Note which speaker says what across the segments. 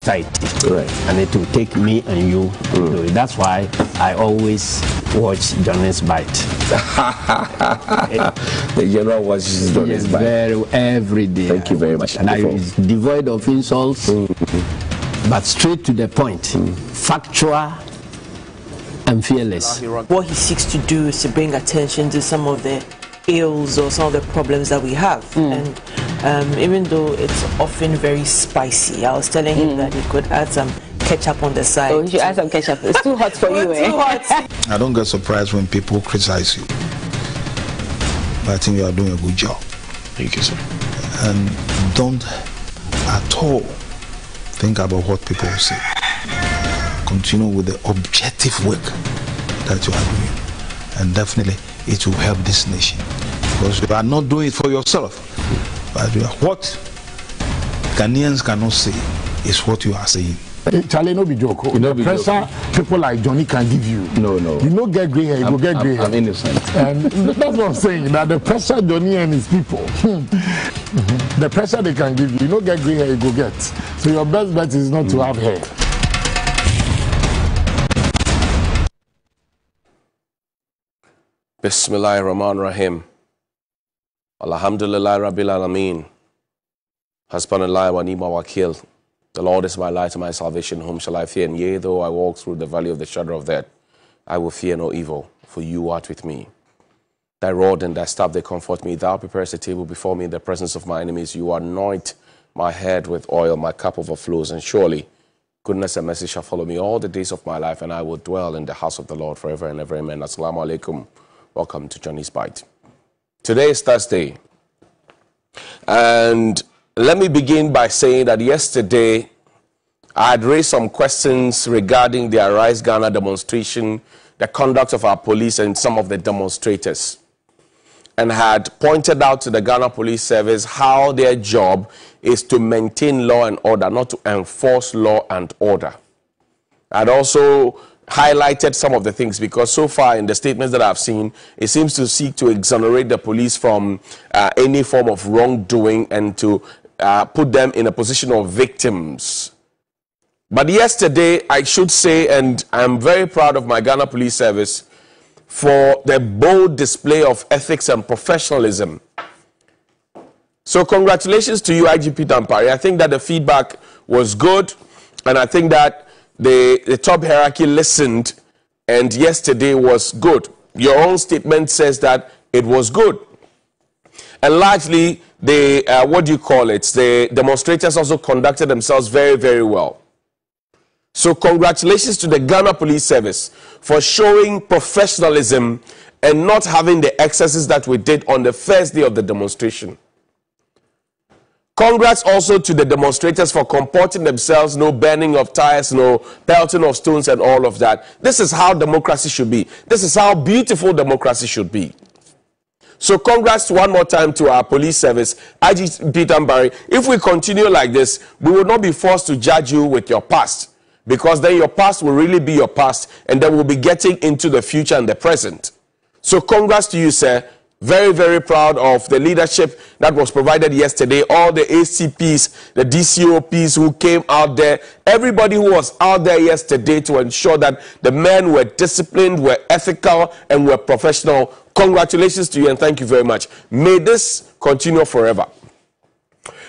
Speaker 1: society,
Speaker 2: right,
Speaker 1: and it will take me and you. That's why I always watch Johnnie's Bite.
Speaker 2: The general watches Johnnie's Bite
Speaker 1: every day.
Speaker 2: Thank you very much.
Speaker 1: And it's devoid of insults, but straight to the point, factual and fearless.
Speaker 3: What he seeks to do is to bring attention to some of the ills or some of the problems that we have, and even though it's often very spicy, I was telling him that he could add some ketchup on the side.
Speaker 4: Oh, you should add some ketchup. It's too hot for you, eh?
Speaker 3: Too hot.
Speaker 5: I don't get surprised when people criticize you, but I think you are doing a good job.
Speaker 6: Thank you, sir.
Speaker 5: And don't at all think about what people will say. Continue with the objective work that you are doing, and definitely it will help this nation, because you are not doing it for yourself, but what Ghanaians cannot say is what you are saying.
Speaker 7: Charlie, no be joke. The pressure people like Johnnie can give you.
Speaker 2: No.
Speaker 7: You no get grey hair, you go get grey hair.
Speaker 2: I'm innocent.
Speaker 7: And that's what I'm saying. That the pressure Johnnie and his people, the pressure they can give you, you no get grey hair, you go get. So your best bet is not to have hair.
Speaker 6: Bismillahir Rahmanir Rahim. Alhamdulillah Rabbil Alameen. Hasbunallah wa ni'mal wakil. The Lord is my light and my salvation. Whom shall I fear? And yea, though I walk through the valley of the shadow of death, I will fear no evil, for you art with me. Thy rod and thy staff, they comfort me. Thou preparest a table before me in the presence of my enemies. You anoint my head with oil, my cup overflows, and surely goodness and mercy shall follow me all the days of my life, and I will dwell in the house of the Lord forever and ever. Amen. Assalamu alaikum. Welcome to Johnnie's Bite. Today is Thursday, and let me begin by saying that yesterday I had raised some questions regarding the Arise Ghana demonstration, the conduct of our police and some of the demonstrators, and had pointed out to the Ghana Police Service how their job is to maintain law and order, not to enforce law and order. I'd also highlighted some of the things, because so far in the statements that I've seen, it seems to seek to exonerate the police from any form of wrongdoing and to put them in a position of victims. But yesterday, I should say, and I'm very proud of my Ghana Police Service for the bold display of ethics and professionalism. So congratulations to you, IGP Dampari. I think that the feedback was good, and I think that the top hierarchy listened, and yesterday was good. Your own statement says that it was good. And largely, the demonstrators also conducted themselves very, very well. So congratulations to the Ghana Police Service for showing professionalism and not having the excesses that we did on the first day of the demonstration. Congrats also to the demonstrators for comporting themselves, no burning of tires, no pelting of stones and all of that. This is how democracy should be. This is how beautiful democracy should be. So congrats one more time to our police service, IGP Dampari. If we continue like this, we will not be forced to judge you with your past, because then your past will really be your past, and then we'll be getting into the future and the present. So congrats to you, sir. Very, very proud of the leadership that was provided yesterday. All the ACPs, the DCOPs who came out there, everybody who was out there yesterday to ensure that the men were disciplined, were ethical, and were professional. Congratulations to you, and thank you very much. May this continue forever.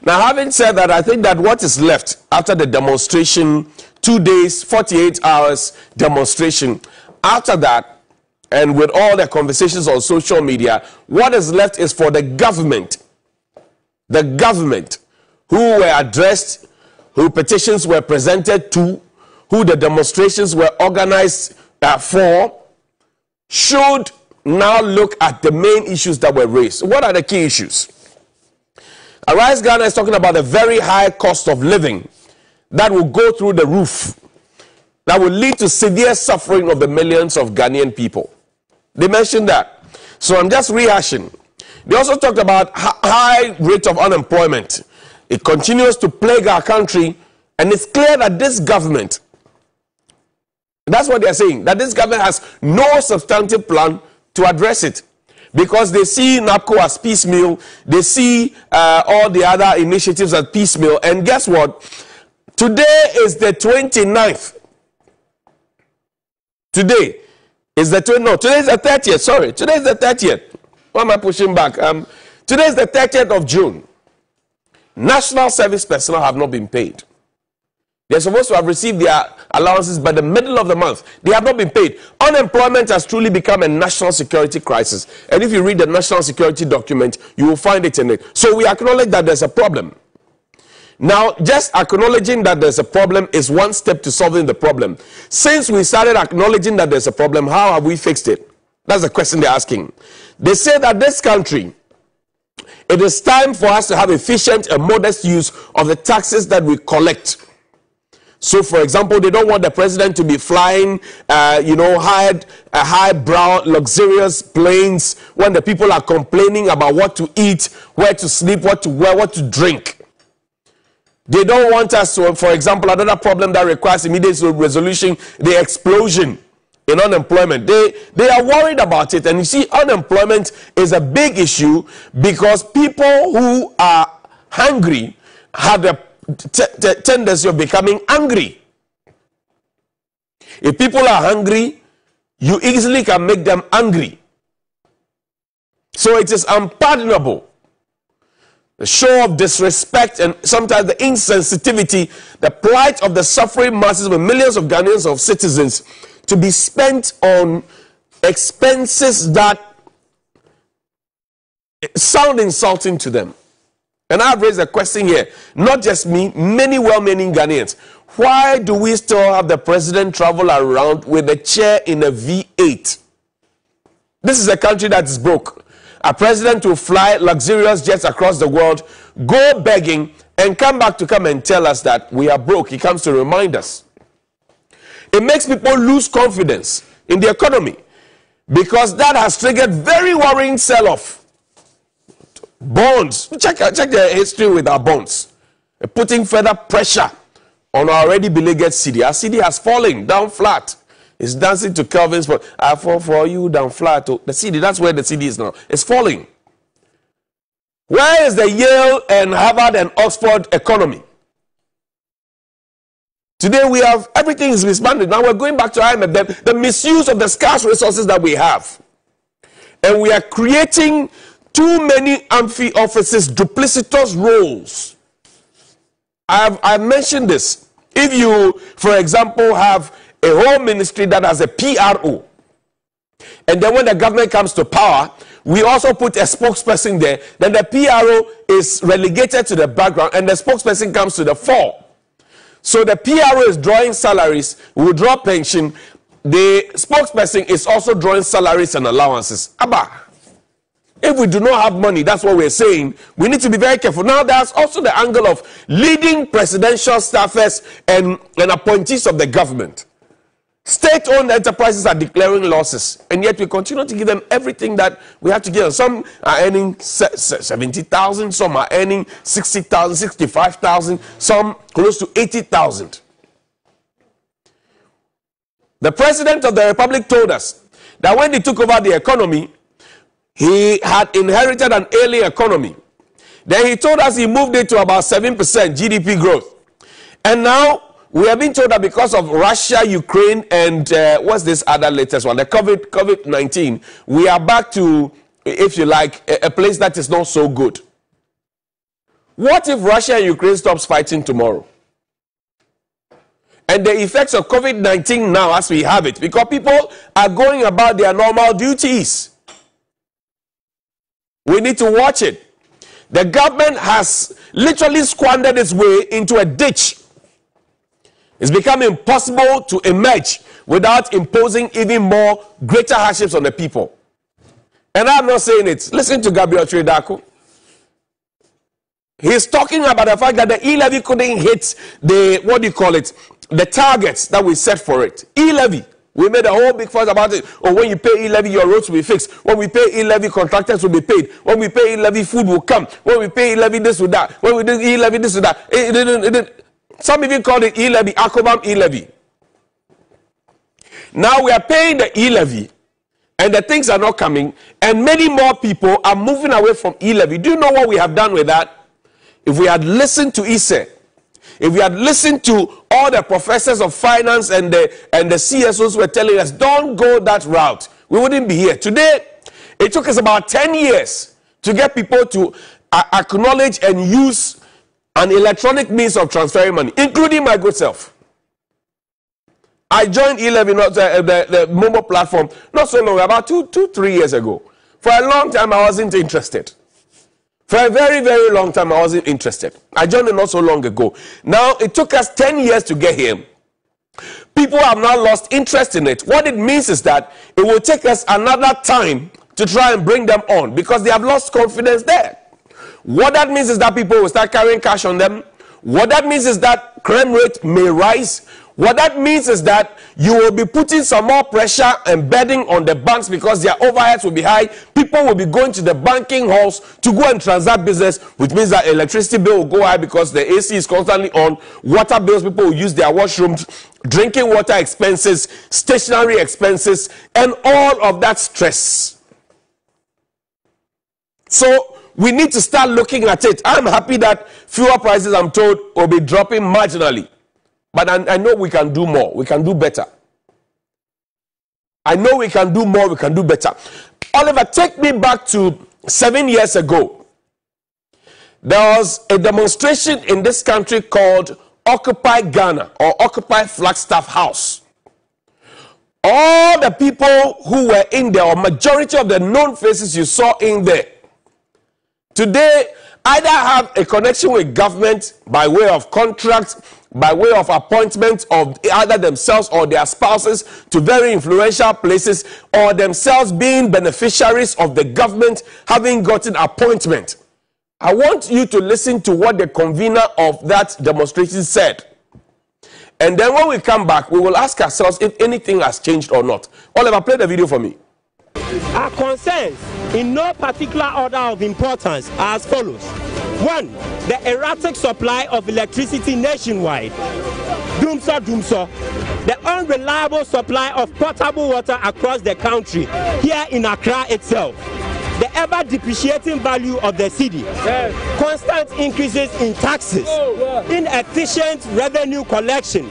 Speaker 6: Now, having said that, I think that what is left after the demonstration, 2 days, 48 hours demonstration, after that, and with all the conversations on social media, what is left is for the government who were addressed, who petitions were presented to, who the demonstrations were organized for, should now look at the main issues that were raised. What are the key issues? Arise Ghana is talking about a very high cost of living that will go through the roof, that will lead to severe suffering of the millions of Ghanaian people. They mentioned that. So I'm just rehashing. They also talked about high rate of unemployment. It continues to plague our country, and it's clear that this government, that's what they're saying, that this government has no substantive plan to address it, because they see NAPCO as piecemeal, they see all the other initiatives as piecemeal, and guess what? Today is the 29th. Today is the 30th. Sorry, today is the 30th. Why am I pushing back? Today is the 30th of June. National service personnel have not been paid. They're supposed to have received their allowances by the middle of the month. They have not been paid. Unemployment has truly become a national security crisis. And if you read the national security document, you will find it in it. So we acknowledge that there's a problem. Now, just acknowledging that there's a problem is one step to solving the problem. Since we started acknowledging that there's a problem, how have we fixed it? That's the question they're asking. They say that this country, it is time for us to have efficient and modest use of the taxes that we collect. So, for example, they don't want the president to be flying, highbrow, luxurious planes when the people are complaining about what to eat, where to sleep, what to wear, what to drink. They don't want us to, for example, another problem that requires immediate resolution, the explosion in unemployment. They are worried about it. And you see, unemployment is a big issue because people who are hungry have the tendency of becoming angry. If people are hungry, you easily can make them angry. So it is unpardonable. The show of disrespect and sometimes the insensitivity, the plight of the suffering masses with millions of Ghanaians of citizens to be spent on expenses that sound insulting to them. And I've raised a question here, not just me, many well-meaning Ghanaians. Why do we still have the president travel around with a chair in a V8? This is a country that is broke. A president will fly luxurious jets across the world, go begging, and come back to come and tell us that we are broke. He comes to remind us. It makes people lose confidence in the economy because that has triggered very worrying sell-off. Bonds. Check the history with our bonds. Putting further pressure on our already beleaguered city. Our city has fallen down flat. It's dancing to Calvin's, but I fall for you down flat. The city, that's where the city is now. It's falling. Where is the Yale and Harvard and Oxford economy? Today we have, everything is disbanded. Now we're going back to IMF, the misuse of the scarce resources that we have. And we are creating too many amphi offices, duplicitous roles. I've mentioned this. If you, for example, have a whole ministry that has a PRO, and then when the government comes to power, we also put a spokesperson there, then the PRO is relegated to the background and the spokesperson comes to the fore. So the PRO is drawing salaries, we draw pension, the spokesperson is also drawing salaries and allowances. Abba, if we do not have money, that's what we're saying, we need to be very careful. Now there's also the angle of leading presidential staffers and appointees of the government. State-owned enterprises are declaring losses, and yet we continue to give them everything that we have to give them. Some are earning 70,000, some are earning 60,000, 65,000, some close to 80,000. The President of the Republic told us that when he took over the economy, he had inherited an ailing economy. Then he told us he moved it to about 7% GDP growth. And now we have been told that because of Russia, Ukraine, and what's this other latest one, the COVID-19, we are back to, if you like, a place that is not so good. What if Russia and Ukraine stops fighting tomorrow? And the effects of COVID-19 now as we have it, because people are going about their normal duties. We need to watch it. The government has literally squandered its way into a ditch. It's become impossible to emerge without imposing even more greater hardships on the people. And I'm not saying it. Listen to Gabriel Tredako. He's talking about the fact that the e-levy couldn't hit the targets that we set for it. E-levy. We made a whole big fuss about it. Or when you pay e-levy, your roads will be fixed. When we pay e-levy, contractors will be paid. When we pay e-levy, food will come. When we pay e-levy, this will that. When we do e-levy, this will that. It didn't. Some even call it e-levy, Akobam e-levy. Now we are paying the e-levy, and the things are not coming, and many more people are moving away from e-levy. Do you know what we have done with that? If we had listened to ISE, if we had listened to all the professors of finance and the CSOs who were telling us, don't go that route, we wouldn't be here. Today, it took us about 10 years to get people to acknowledge and use an electronic means of transferring money, including my good self. I joined 11, the mobile platform, not so long, about 3 years ago. For a long time, I wasn't interested. For a very, very long time, I wasn't interested. I joined it not so long ago. Now, it took us 10 years to get here. People have now lost interest in it. What it means is that it will take us another time to try and bring them on because they have lost confidence there. What that means is that people will start carrying cash on them. What that means is that crime rate may rise. What that means is that you will be putting some more pressure and burden on the banks because their overheads will be high. People will be going to the banking halls to go and transact business, which means that electricity bill will go high because the AC is constantly on. Water bills, people will use their washrooms, drinking water expenses, stationery expenses, and all of that stress. So we need to start looking at it. I'm happy that fuel prices, I'm told, will be dropping marginally. But I know we can do more. We can do better. I know we can do more. We can do better. Oliver, take me back to 7 years ago. There was a demonstration in this country called Occupy Ghana or Occupy Flagstaff House. All the people who were in there, or majority of the known faces you saw in there, today either have a connection with government by way of contracts, by way of appointment of either themselves or their spouses to very influential places, or themselves being beneficiaries of the government having gotten appointment. I want you to listen to what the convener of that demonstration said. And then when we come back, we will ask ourselves if anything has changed or not. Oliver, play the video for me.
Speaker 8: Our concerns, in no particular order of importance, are as follows. 1. The erratic supply of electricity nationwide. Dumso. The unreliable supply of potable water across the country, here in Accra itself. The ever depreciating value of the city. Constant increases in taxes. Inefficient revenue collection.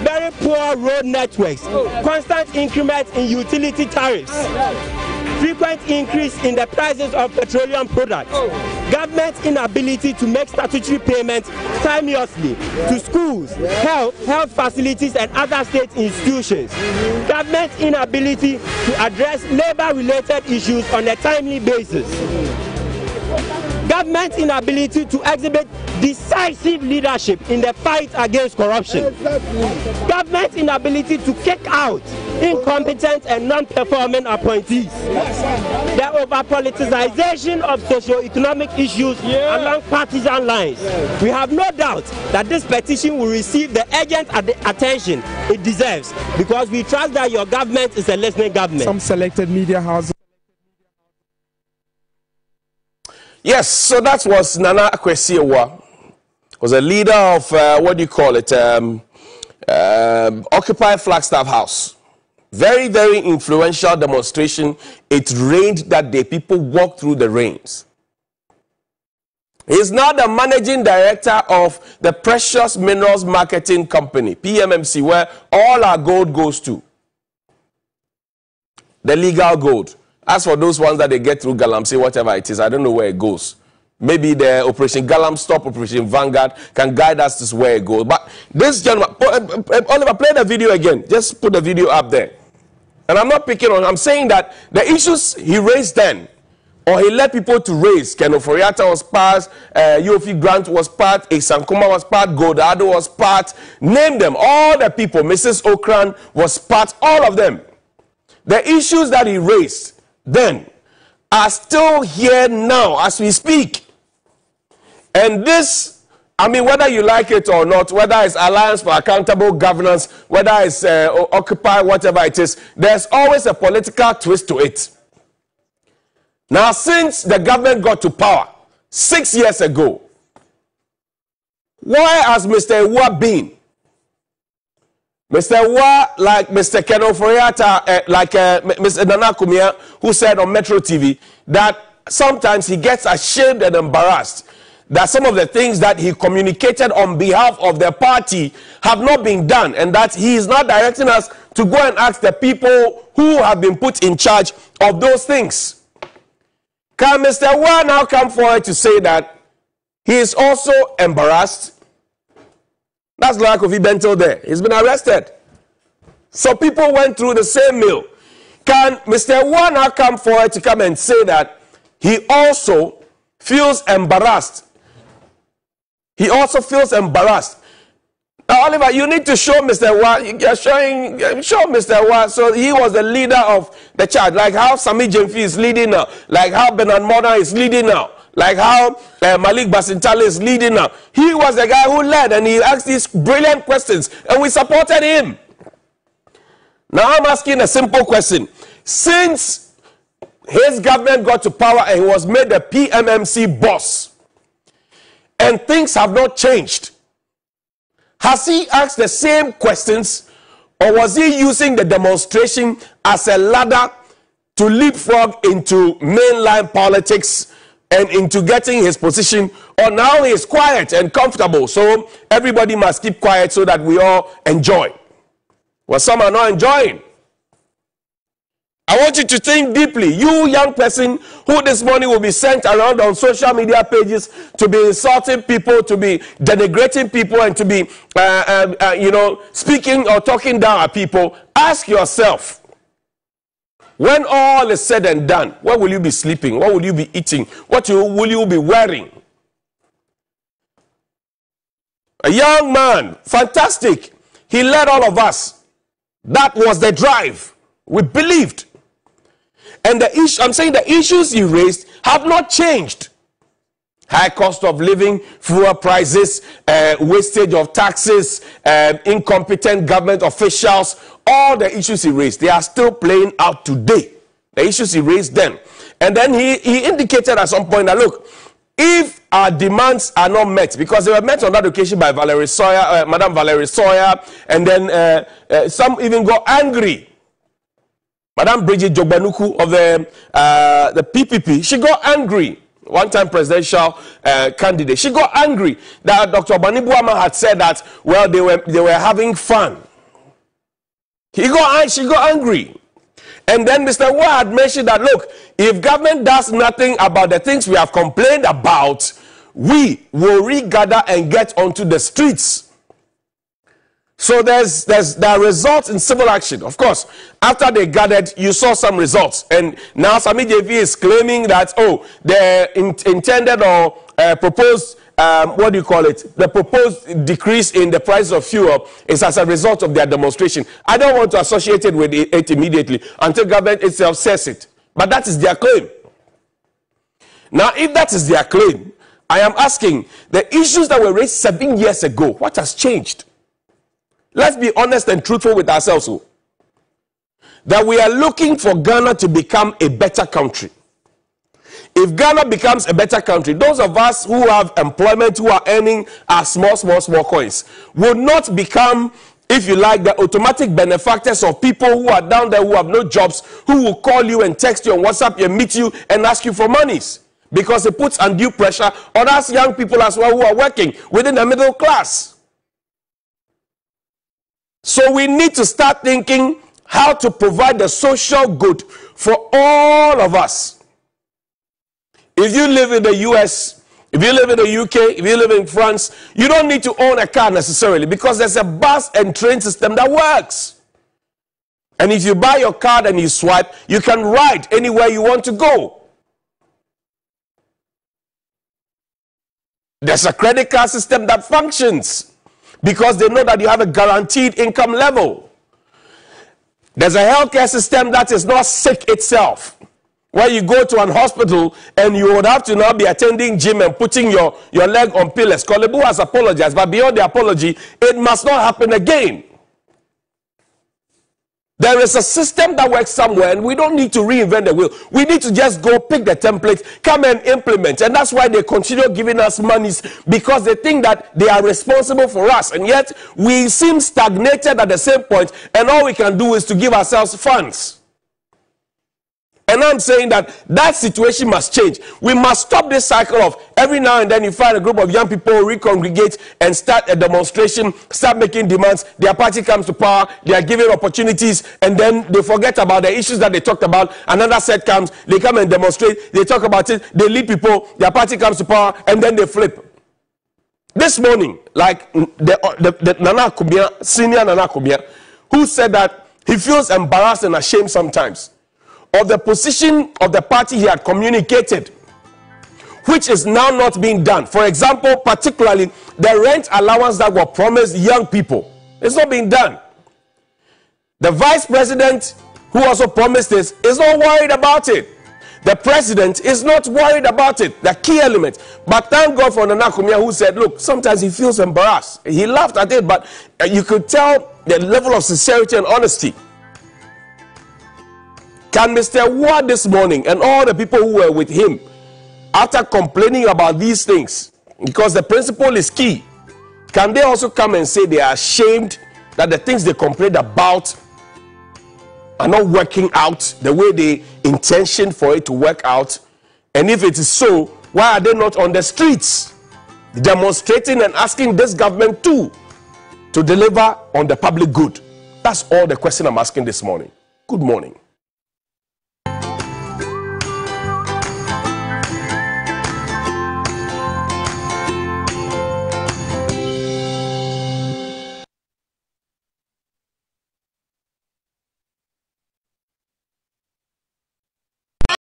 Speaker 8: Very poor road networks. Constant increments in utility tariffs. Frequent increase in the prices of petroleum products. Government's inability to make statutory payments timeously to schools, health facilities and other state institutions. Government's inability to address labor-related issues on a timely basis. Government's inability to exhibit decisive leadership in the fight against corruption. Government's inability to kick out incompetent and non-performing appointees. The over-politicization of socio-economic issues along partisan lines. We have no doubt that this petition will receive the urgent attention it deserves because we trust that your government is a listening government.
Speaker 9: Some selected media houses.
Speaker 6: Yes, so that was Nana Akwesiewa, was a leader of, what do you call it, Occupy Flagstaff House. Very, very influential demonstration. It rained that day. People walked through the rains. He's now the managing director of the Precious Minerals Marketing Company, PMMC, where all our gold goes to. The legal gold. As for those ones that they get through Galamsey, whatever it is, I don't know where it goes. Maybe the Operation Galam Stop, Operation Vanguard can guide us to where it goes. But this gentleman, Oliver, play the video again. Just put the video up there. And I'm not picking on, I'm saying that the issues he raised then, or he led people to raise, Ken Oforiatta was part, Yofi Grant was part, Isankuma was part, Godado was part, name them, all the people, Mrs. Okran was part, all of them. The issues that he raised then are still here now as we speak. And this, I mean, whether you like it or not, whether it's Alliance for Accountable Governance, whether it's Occupy, whatever it is, there's always a political twist to it. Now, since the government got to power 6 years ago, why has Mr. Ewa been? Mr. Ewa, like Mr. Ken Oforiatta, like Mr. Nana Kumia, who said on Metro TV that sometimes he gets ashamed and embarrassed that some of the things that he communicated on behalf of the party have not been done, and that he is not directing us to go and ask the people who have been put in charge of those things. Can Mr. Wa now come forward to say that he is also embarrassed? That's like Kofi Bento there. He's been arrested. So people went through the same mill. Can Mr. Wa now come forward to come and say that he also feels embarrassed? He also feels embarrassed. Now, Oliver, you need to show Mr. Wa. Show Mr. Wa. So he was the leader of the charge, like how Sami Jemfi is leading now, like how Bernard Mona is leading now, like how Malik Basintale is leading now. He was the guy who led, and he asked these brilliant questions, and we supported him. Now I'm asking a simple question. Since his government got to power and he was made the PMMC boss, and things have not changed, has he asked the same questions, or was he using the demonstration as a ladder to leapfrog into mainline politics and into getting his position? Or now he is quiet and comfortable, so everybody must keep quiet so that we all enjoy? Well, some are not enjoying. I want you to think deeply. You young person who this morning will be sent around on social media pages to be insulting people, to be denigrating people, and to be, speaking or talking down at people, ask yourself, when all is said and done, where will you be sleeping? What will you be eating? What will you be wearing? A young man, fantastic. He led all of us. That was the drive. We believed. And I'm saying the issues he raised have not changed. High cost of living, fuel prices, wastage of taxes, incompetent government officials, all the issues he raised, they are still playing out today. The issues he raised then. And then he indicated at some point that, look, if our demands are not met, because they were met on that occasion by Madam Valerie Sawyer, and then some even got angry. Madam Bridget Jogbanuku of the PPP, she got angry. One-time presidential candidate. She got angry that Dr. Bani Buama had said that, well, they were having fun. She got angry. And then Mr. Wa had mentioned that, look, if government does nothing about the things we have complained about, we will regather and get onto the streets. So there are results in civil action. Of course, after they gathered, you saw some results. And now Sami JV is claiming that, oh, the intended or proposed, the proposed decrease in the price of fuel is as a result of their demonstration. I don't want to associate it with it immediately until government itself says it. But that is their claim. Now, if that is their claim, I am asking, the issues that were raised 7 years ago, what has changed? Let's be honest and truthful with ourselves. That we are looking for Ghana to become a better country. If Ghana becomes a better country, those of us who have employment, who are earning our small coins, will not become, if you like, the automatic benefactors of people who are down there who have no jobs, who will call you and text you on WhatsApp and meet you and ask you for monies. Because it puts undue pressure on us young people as well who are working within the middle class. So we need to start thinking how to provide the social good for all of us. If you live in the US, if you live in the UK, if you live in France, you don't need to own a car necessarily, because there's a bus and train system that works. And if you buy your card and you swipe, you can ride anywhere you want to go. There's a credit card system that functions, because they know that you have a guaranteed income level. There's a healthcare system that is not sick itself, where you go to an hospital and you would have to now be attending gym and putting your leg on pillars. Kolebu has apologized, but beyond the apology, it must not happen again. There is a system that works somewhere, and we don't need to reinvent the wheel. We need to just go pick the template, come and implement. And that's why they continue giving us monies, because they think that they are responsible for us. And yet, we seem stagnated at the same point, and all we can do is to give ourselves funds. And I'm saying that situation must change. We must stop this cycle of every now and then you find a group of young people recongregate and start a demonstration, start making demands. Their party comes to power, they are given opportunities, and then they forget about the issues that they talked about. Another set comes, they come and demonstrate, they talk about it, they lead people, their party comes to power, and then they flip. This morning, like the Nana Akubia, senior Nana Akubia, who said that he feels embarrassed and ashamed sometimes of the position of the party he had communicated, which is now not being done. For example, particularly the rent allowance that were promised young people. It's not being done. The vice president, who also promised this, is not worried about it. The president is not worried about it, the key element. But thank God for Nana Akubia, who said, look, sometimes he feels embarrassed. He laughed at it, but you could tell the level of sincerity and honesty. Can Mr. Ward this morning and all the people who were with him, after complaining about these things, because the principle is key, can they also come and say they are ashamed that the things they complained about are not working out the way they intentioned for it to work out? And if it is so, why are they not on the streets demonstrating and asking this government to deliver on the public good? That's all the question I'm asking this morning. Good morning.